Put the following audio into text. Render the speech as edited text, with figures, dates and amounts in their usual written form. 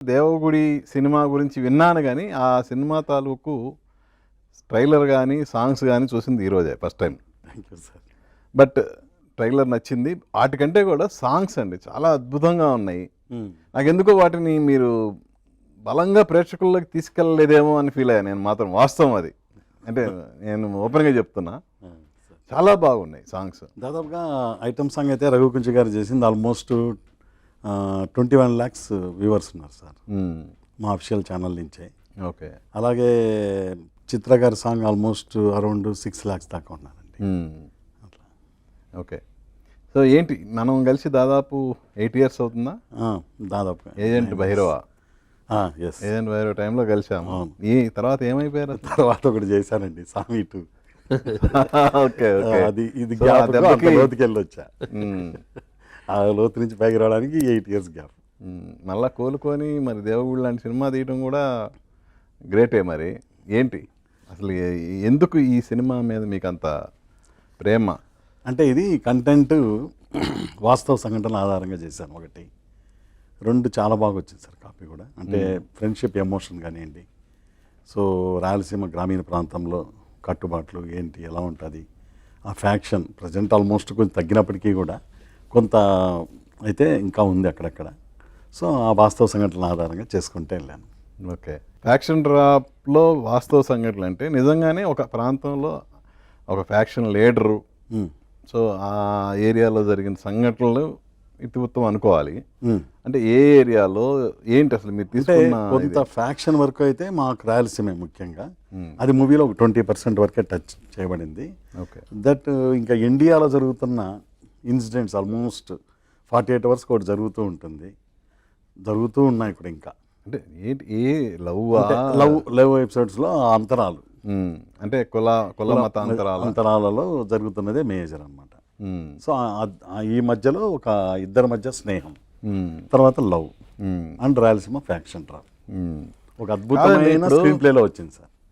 Devagudi cinema గురించి విన్నాను గానీ, ఆ సినిమా తాలూకు ట్రైలర్ గానీ, సాంగ్స్ గానీ చూసింది ఈరోజే first time. Thank you sir. But trailer నచ్చింది. ఆటికంటే కూడా సాంగ్స్ అండి చాలా అద్భుతంగా ఉన్నాయి. నాకెందుకో వాటిని మీరు బలంగా ప్రేక్షకుల్లోకి తీసుకెళ్ళలేదేమో అని ఫీల్ అయ్యా నేను మాత్రం. వాస్తవం అది. అంటే నేను ఓపెన్‌గా చెప్తున్నా. చాలా బాగున్నాయి సాంగ్స్. దాదాపుగా ఐటమ్ సాంగ్ అయితే రఘుకుంచి గారు చేసింది ఆల్మోస్ట్ 21 lakhs వ్యూవర్స్ ఉన్నారు సార్ మా అఫీషియల్ ఛానల్ నుంచే. ఓకే. అలాగే చిత్ర గారి సాంగ్ ఆల్మోస్ట్ అరౌండ్ 6 lakhs దాకా ఉన్నారండి. అట్లా. ఓకే. సో ఏంటి మనం కలిసి దాదాపు 8 years అవుతుందా? దాదాపుగా agent Bhairava. Yes, agent Bhairava టైంలో కలిసాము. అవును. ఈ తర్వాత ఏమైపోయారు? తర్వాత ఒకటి చేశానండి సామి 2. Okay okay. అది ఇది So, ఆ దెబ్బకి- లోతుకి వెళ్ళి వచ్చా. ఆ లోతు నుంచి పైకి రావడానికి 8 years గ్యాప్. మళ్ళా కోలుకొని మరి దేవుడు లాంటి సినిమా తీయడం కూడా గ్రేటే. మరి ఏంటి అసలు ఎందుకు ఈ సినిమా మీద మీకు అంత ప్రేమ? అంటే ఇది కంటెంట్ వాస్తవ సంఘటనల ఆధారంగా చేశాను ఒకటి. 2 చాలా బాగా వచ్చింది సార్ కాపీ కూడా. అంటే ఫ్రెండ్షిప్ ఎమోషన్ కానివ్వండి, సో రాయలసీమ గ్రామీణ ప్రాంతంలో కట్టుబాట్లు ఏంటి, ఎలా ఉంటుంది, ఆ ఫ్యాక్షన్ ప్రజెంట్ ఆల్మోస్ట్ కొంచెం తగ్గినప్పటికీ కూడా కొంత అయితే ఇంకా ఉంది అక్కడక్కడ. సో ఆ వాస్తవ సంఘటనల ఆధారంగా చేసుకుంటూ వెళ్ళాను. ఓకే. ఫ్యాక్షన్ డ్రాప్లో వాస్తవ సంఘటనలు అంటే నిజంగానే ఒక ప్రాంతంలో ఒక ఫ్యాక్షన్ లీడరు, సో ఆ ఏరియాలో జరిగిన సంఘటనలు ఇతివృత్తం అనుకోవాలి. అంటే ఏ ఏరియాలో ఏంటి అసలు మీరు అంటే తీసుకున్న కొంత ఫ్యాక్షన్ వరకు అయితే మాకు రాయలసీమే ముఖ్యంగా. అది మూవీలో ఒక 20% వరకే టచ్ చేయబడింది. ఓకే. దట్ ఇంకా ఇండియాలో జరుగుతున్న ఇన్సిడెంట్స్ ఆల్మోస్ట్ 48 hours ఒకటి జరుగుతూ ఉంటుంది, జరుగుతూ ఉన్నాయి ఇప్పుడు ఇంకా. అంటే ఏంటి ఏ లవ్ లవ్ ఎపిసోడ్స్లో అంతరాలు, అంటే కుల మత అంతరాలలో జరుగుతున్నదే మేజర్ అనమాట. సో ఈ మధ్యలో ఒక ఇద్దరి మధ్య స్నేహం, తర్వాత love and Rayalaseema faction drop ఒక అద్భుతమైన స్క్రీన్ ప్లేలో వచ్చింది సార్.